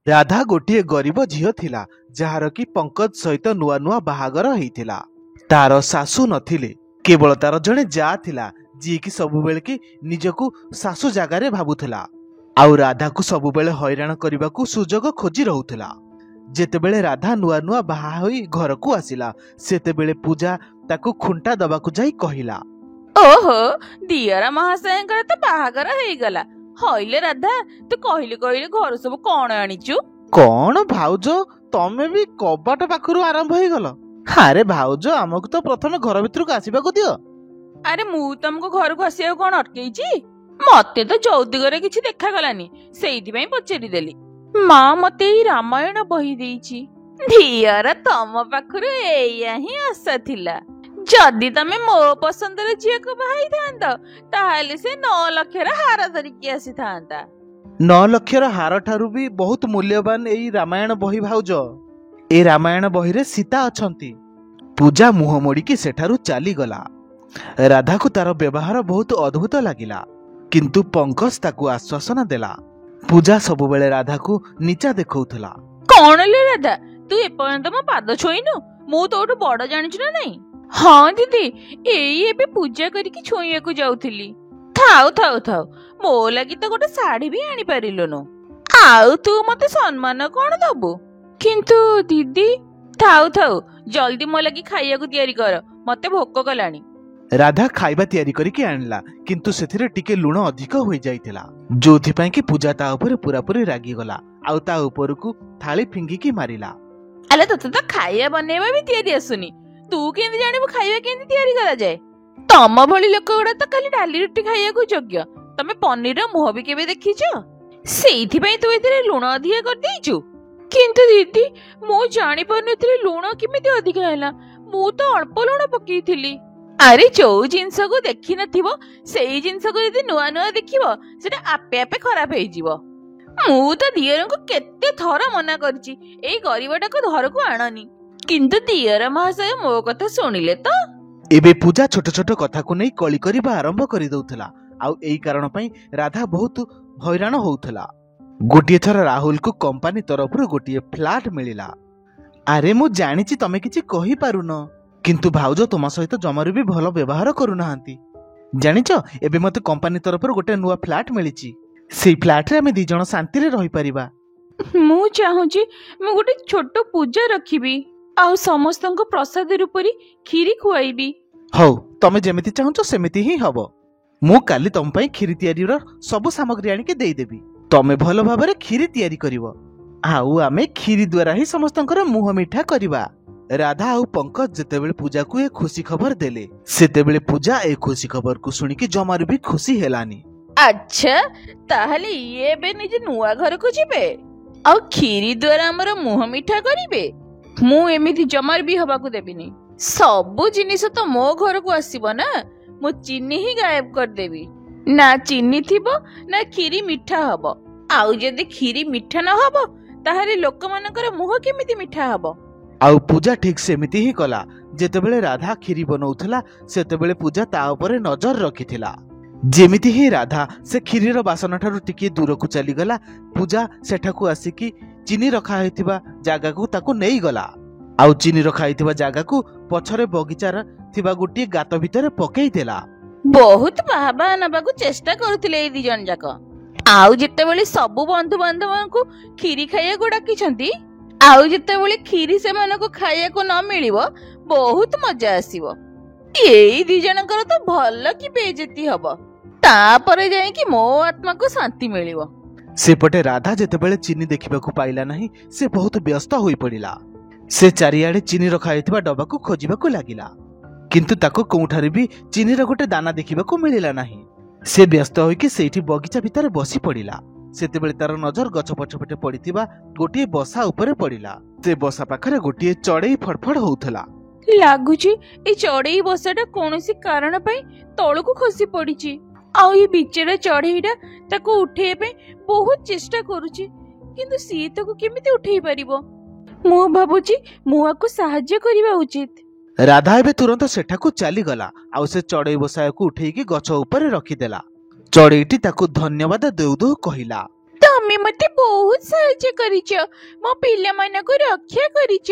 राधा गोटे गरीब झील थिला जार कि पंकज सहित नुआ नुआ बाहागर होइथिला। तार सासू नथिले, केवल तार जड़े जा थिला जी कि सबुबेले कि निजकू सासू जगार भाबुथिला आउ राधा को सबुबेले हैरान करने सुजोग खोजी रहउथिला। जेतेबेले राधा नुआ नुआ बाहा होई घर को आसिला सेतेबेले पूजा ताकू खुंटा दबाकू जाई कहिला, ओहो दियरा महाशयंकर तो बाहागर हो गला। हईले राधा तू कहली कहली घर सब कौन आनीचु? कौन भाउज तमे भी कबाट पाखरु आरंभ हो गल? अरे भाउज आमको तो प्रथम घर भीतर को आसबाक दियो। अरे मु तुमको घर को आसिया कौन अटकईची? मते तो चौदिगरे किछि देखा गलानी, सेइथिपई पचारि देली। माँ मते ई रामायण बही देइची। धियर तम पाखरु एया ही आशा थिला। जदि तमे मो पसंदर झील को बाहाई थांत ताहले से 9 लक्षर हार धरिकी आसी थांता। 9 लक्षर हार ठारू भी बहुत मूल्यवान एई रामायण बही भाउज। ए रामायण बही रे सीता अछंती। पूजा मुह मोड़िकी सेठारू चली गला। राधा को तार व्यवहार बहुत अद्भुत लागिला, किंतु पंकज ताकू आश्वासन देला। पूजा सबु बेले राधा को नीचा देखौथला। कौन ले राधा तू एपर्यंत मो पाद छोइनु? मु तोठु बड़ जानिछु ना नहीं? हाँ दीदी एई एबे पूजा करिकी छोइयाकू जाउथिली। थाउ थाउ थाउ मो लागि तो गोटे साड़ी भी आनी पारिलुनु। आउ तू मते सम्मान कोन दबु? किंतु दीदी थाउ थाउ जल्दी मो लागि खाइयाकू तयारी कर, मते भोक कलानी। राधा खाइबा तयारी करिकी आनला, किंतु सेथिरे टिके लुण अधिक होई जाइथिला, जोथि पई कि पूजा ता ऊपर पूरापूरी रागी गला आउ ता ऊपरकू थाली फिंगिकी मारिला। अले तते तो खाइया बनेबा भी तयारी आसुनी, तू केंदी जानिबु खाइया केंदी तयारी करा जाए? तम भली लोक गुडा तो खाली डाली रोटी खाइयाकू योग्य, तमे पनीर रो मुह भी केबे देखिछो? सेइथि पई तू एथिरे लुण अधिक कर देइछु। किंतु दीदी मो जानि परनथिले लुण किमिति अधिक हैला, मु तो अल्प लुण पकेइथिली। अरे जो जिनस को देखि नथिबो सेई जिनस को यदि नुआ नुआ देखिबो सेटा आपे आपे खराब होई जिवो। मु तो दियर को केते थर मना करछि एई गरीबटा को घर को आणनी, किंतु दियर महाशय मो कथा सुनिले तो। एबे पूजा छोट छोट कथा को नै कली करिबा आरंभ करि दउथला आउ एई कारण पई राधा बहुत हैरान होउथला। गोटिए थर राहुल को कंपनी तरफरु गोटिए फ्लैट मिलिला। अरे मु जानिछि तमे किछि कहि पारुन, किंतु भाउज तुम सहित जमारू भी भल व्यवहार करूनाहांती। जानिच एबे मते कंपनी तरफ गोटे नुआ फ्लैट मिलिची, सेई फ्लैट रे आमे दी जण शांति रे रहि परिबा। मु चाहूची मु गोटे छोट पूजा रखिबी आउ समस्तंको प्रसाद रूपरी खीरी खुआइबी। हौ तमे जेमिति चाहुच सेमिति ही हबो। मु काली तम पई खीरी तयारी रो सब सामग्री आनि के देई देबी, तमे भल भाबरे खीरी तयारी करिवो आउ आमे खीरी द्वारा ही समस्तंकर मुह मिठा करिबा। राधा और पंकज जेतेबेले पूजा को ए खुशी खबर देले सेतेबेले पूजा ए खुशी खबर को सुनिकी जमारू भी खुशी हेलानी। अच्छा ताहले ये बे निजे नुआ घर को जिबे आ खीरी द्वारा हमर मुह मिठा करिबे? मु एमिति जमार भी हबा को देबिनी। सब जिनिस तो मो घर को आसीबो ना, मु चीनी ही गायब कर देबी। ना चीनी थिबो ना खीरी मिठा हबो। आउ जदि खीरी मिठा न हबो ताहले लोक मानकर मुह केमिति मिठा हबो? आउ पूजा ठीक सेमिति ही कला। जेतेबेले राधा खीरी बनौथला सेतेबेले पूजा ता उपरे नजर रखिथिला। जेमिति ही राधा से खीरीर बासन ठारू टिके दूर को चली गला, पूजा सेठाकू आसिकी चीनी रखा हेतिबा जागा को ताकू नेई गला। आउ चीनी रखा हेतिबा जागा को पछरे बगीचार थिबा गोटी गात भितरे पकेई देला। बहुत बाबा नबाकू चेष्टा करुथिले ए दी जन जाक। आउ जेतेबेले सबु बंधु बांधव को खीरी खाइया को डाकिछंती, आउ जेतेबेले खीरी से मन को खाइया को न मिलिबो बहुत मजा आसीबो। एई दी जनकर तो भल कि बेइज्जती हबो, तापरे जाई कि मो आत्मा को शांति मिलिबो। सेपटे राधा जेतेबेले चीनी देखिबा को पाइला नाही से बहुत व्यस्त होई पड़िला। से चारियाडे चीनी रखा हेतिबा डबा को खोजिबा को लागिला, किंतु ताको कोउठारे भी चीनी रो गोटे दाना देखिबा को मिलिला नाही। से व्यस्त होई कि सेठी बगीचा भितर बसी पड़िला। सेतेबेले तार नजर गछ पछपटे पड़िथिबा गोटिए बसा उपरे पड़िला। से बसा पाखरे गोटिए चढ़ई फड़फड़ होउथला। लागुची ए चढ़ई बसाटा कोनोसी कारण पई तळको खसी पड़िची। आउ ये बिचरा चढ़ईटा ताको उठे पे बहुत चेष्टा करूची, किंतु सी ताको केमिति उठेई परिबो? मु भाबुची मुआ को सहाय्य करिबा उचित। राधा एबे तुरंत सेठाकू चली गला आउ से चढ़ई बसायकू उठेईकी गछ उपरे रखिदेला। चढ़ईटी ताकू धन्यवाद देउ देउ कहिला, ତମେ ମତେ ବହୁତ ସାହାଯ୍ୟ କରିଛ, ମୋ ପିଲାମାନଙ୍କୁ ରକ୍ଷା କରିଛ।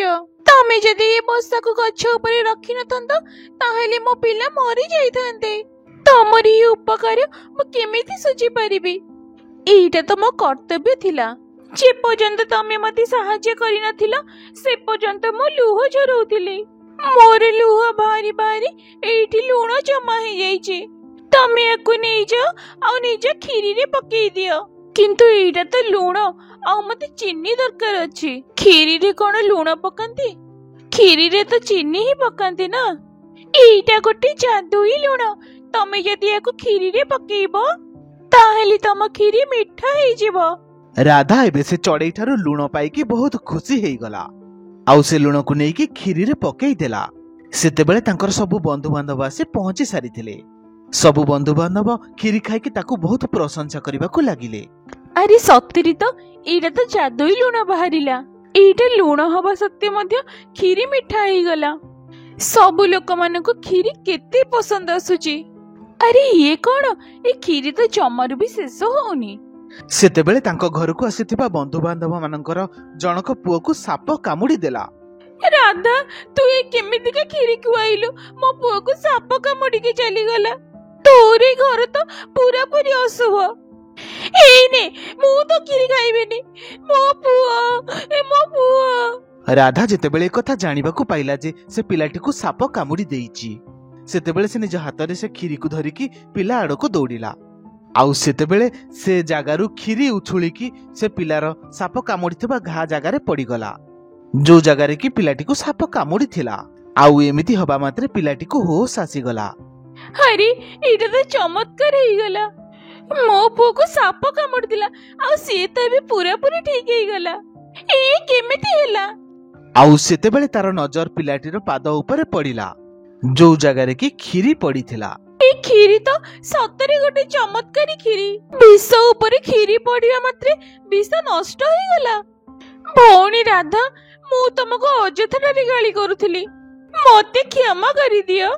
ତମେ ଯଦି ଏ ବସାକୁ ଗଛ ଉପରେ ରଖିନଥାନ୍ତ ତାହେଲେ ମୋ ପିଲା ମରି ଯାଇଥାନ୍ତେ। ତମର ଏହି ଉପକାର ମୁଁ କେମିତି ସୁଝି ପାରିବି? ଏଇଟା ତ ମୋ କର୍ତ୍ତବ୍ୟ ଥିଲା। ଯେ ପର୍ଯ୍ୟନ୍ତ ତମେ ମତେ ସାହାଯ୍ୟ କରିନଥିଲ ସେ ପର୍ଯ୍ୟନ୍ତ ମୁଁ ଲୁହ ଝରଉଥିଲି। ମୋର ଲୁହ ବାହାରି ବାହାରି ଏଇଠି ଲୁଣ ଜମା ହେଇଯାଇଛି। ତମେ ୟାକୁ ନେଇଯାଅ ଆଉ ନିଜ କ୍ଷୀରିରେ ପକେଇ ଦିଅ। କିନ୍ତୁ ଏଇଟା ତ ଲୁଣ, ଆଉ ମତେ ଚିନି ଦରକାର ଅଛି। କ୍ଷୀରିରେ କଣ ଲୁଣ ପକାନ୍ତି? କ୍ଷୀରିରେ ତ ଚିନି ହିଁ ପକାନ୍ତି ନା। ଏଇଟା ଗୋଟେ ଯାଦୁଇ ଲୁଣ। ତମେ ଯଦି ୟାକୁ କ୍ଷୀରିରେ ପକେଇବ ତାହେଲେ ତମ କ୍ଷୀରି ମିଠା ହେଇଯିବ। ରାଧା ଏବେ ସେ ଚଢେଇ ଠାରୁ ଲୁଣ ପାଇକି ବହୁତ ଖୁସି ହେଇଗଲା। ଆଉ ସେ ଲୁଣକୁ ନେଇକି କ୍ଷୀରିରେ ପକେଇ ଦେଲା। ସେତେବେଳେ ତାଙ୍କର ସବୁ ବନ୍ଧୁବାନ୍ଧବ ଆସି ପହଞ୍ଚି ସାରିଥିଲେ। ସବୁ ବନ୍ଧୁବାନ୍ଧବ କ୍ଷୀରି ଖାଇକି ତାକୁ ବହୁତ ପ୍ରଶଂସା କରିବାକୁ ଲାଗିଲେ। ଆରେ ସତରେ ତ ଏଇଟା ତ ଯାଦୁଇ ଲୁଣ ବାହାରିଲା। ଏଇଟା ଲୁଣ ହବା ସତ୍ତ୍ୱେ ମଧ୍ୟ କ୍ଷୀରି ମିଠା ହେଇଗଲା। ସବୁ ଲୋକମାନଙ୍କୁ କ୍ଷୀରି କେତେ ପସନ୍ଦ ଆସୁଛି। ଆରେ ଇଏ କଣ? ଏ କ୍ଷୀରି ତ ଜମାରୁ ବି ଶେଷ ହଉନି। ସେତେବେଳେ ତାଙ୍କ ଘରକୁ ଆସିଥିବା ବନ୍ଧୁବାନ୍ଧବ ମାନଙ୍କର ଜଣକ ପୁଅକୁ ସାପ କାମୁଡି ଦେଲା। ରାଧା, ତୁ ଏ କେମିତିକା କ୍ଷୀରି ଖୁଆଇଲୁ? ମୋ ପୁଅକୁ ସାପ କାମୁଡିକି ଚାଲିଗଲା। ତୋର ଏ ଘର ତ ପୁରାପୁରି ଅଶୁଭ। ଏଇନେ ମୁଁ ତ କ୍ଷୀରି ଖାଇବିନି। ମୋ ପୁଅ। ରାଧା ଯେତେବେଳେ କଥା ଜାଣିବାକୁ ପାଇଲା ଯେ ସେ ପିଲାଟିକୁ ସାପ କାମୁଡି ଦେଇଛି, ସେତେବେଳେ ସେ ନିଜ ହାତରେ ସେ କ୍ଷୀରିକୁ ଧରିକି ପିଲା ଆଡକୁ ଦୌଡ଼ିଲା। ଆଉ ସେତେବେଳେ ସେ ଜାଗାରୁ କ୍ଷୀରି ଉଛୁଳିକି ସେ ପିଲାର ସାପ କାମୁଡିଥିବା ଘା ଜାଗାରେ ପଡିଗଲା, ଯୋଉ ଜାଗାରେ କି ପିଲାଟିକୁ ସାପ କାମୁଡିଥିଲା। ଆଉ ଏମିତି ହବା ମାତ୍ରେ ପିଲାଟିକୁ ହୋସ ଆସିଗଲା। ଆରେ ଏଇଟା ତ ଚମତ୍କାର ହେଇଗଲା। ମୋ ପୁଅକୁ ସାପ କାମୁଡିଥିଲା ଆଉ ସିଏ ତ ଏବେ ପୁରାପୁରି ଠିକ ହେଇଗଲା। ଏ କେମିତି ହେଲା? ଆଉ ସେତେବେଳେ ତାର ନଜର ପିଲାଟିର ପାଦ ଉପରେ ପଡିଲା, ଯୋଉ ଜାଗାରେ କି କ୍ଷୀରି ପଡିଥିଲା। ଏ କ୍ଷୀରି ତ ସତରେ ଗୋଟେ ଚମତ୍କାରୀ କ୍ଷୀରି। ବିଷ ଉପରେ କ୍ଷୀରି ପଡିବା ମାତ୍ରେ ବିଷ ନଷ୍ଟ ହେଇଗଲା। ଭଉଣୀ ରାଧା, ମୁଁ ତମକୁ ଅଯଥାରେ ଗାଳି କରୁଥିଲି। ମତେ କ୍ଷମା କରିଦିଅ।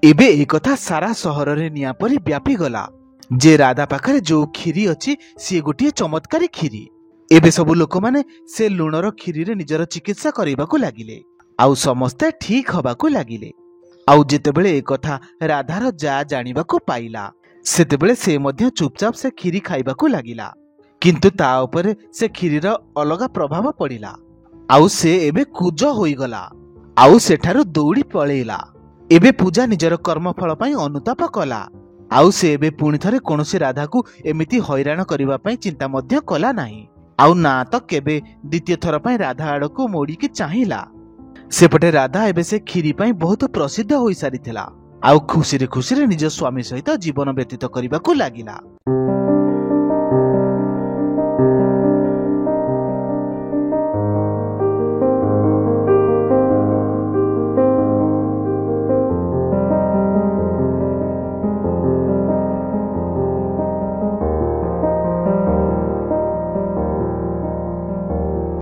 ଏବେ ଏ କଥା ସାରା ସହରରେ ନିଆଁ ପରି ବ୍ୟାପିଗଲା ଯେ ରାଧା ପାଖରେ ଯୋଉ କ୍ଷୀରି ଅଛି ସିଏ ଗୋଟିଏ ଚମତ୍କାରୀ କ୍ଷୀରି। ଏବେ ସବୁ ଲୋକମାନେ ସେ ଲୁଣର କ୍ଷୀରିରେ ନିଜର ଚିକିତ୍ସା କରିବାକୁ ଲାଗିଲେ, ଆଉ ସମସ୍ତେ ଠିକ ହବାକୁ ଲାଗିଲେ। ଆଉ ଯେତେବେଳେ ଏ କଥା ରାଧାର ଯା ଜାଣିବାକୁ ପାଇଲା, ସେତେବେଳେ ସେ ମଧ୍ୟ ଚୁପଚାପ ସେ କ୍ଷୀରି ଖାଇବାକୁ ଲାଗିଲା। କିନ୍ତୁ ତା ଉପରେ ସେ କ୍ଷୀରିର ଅଲଗା ପ୍ରଭାବ ପଡିଲା, ଆଉ ସେ ଏବେ କୁଜ ହୋଇଗଲା, ଆଉ ସେଠାରୁ ଦୌଡ଼ି ପଳେଇଲା। ଏବେ ପୂଜା ନିଜର କର୍ମଫଳ ପାଇଁ ଅନୁତାପ କଲା, ଆଉ ସେ ଏବେ ପୁଣି ଥରେ କୌଣସି ରାଧାକୁ ଏମିତି ହଇରାଣ କରିବା ପାଇଁ ଚିନ୍ତା ମଧ୍ୟ କଲା ନାହିଁ। ଆଉ ନା ତ କେବେ ଦ୍ୱିତୀୟ ଥର ପାଇଁ ରାଧା ଆଡକୁ ମୋଡିକି ଚାହିଁଲା। ସେପଟେ ରାଧା ଏବେ ସେ କ୍ଷୀରି ପାଇଁ ବହୁତ ପ୍ରସିଦ୍ଧ ହୋଇସାରିଥିଲା, ଆଉ ଖୁସିରେ ଖୁସିରେ ନିଜ ସ୍ୱାମୀ ସହିତ ଜୀବନ ବ୍ୟତୀତ କରିବାକୁ ଲାଗିଲା।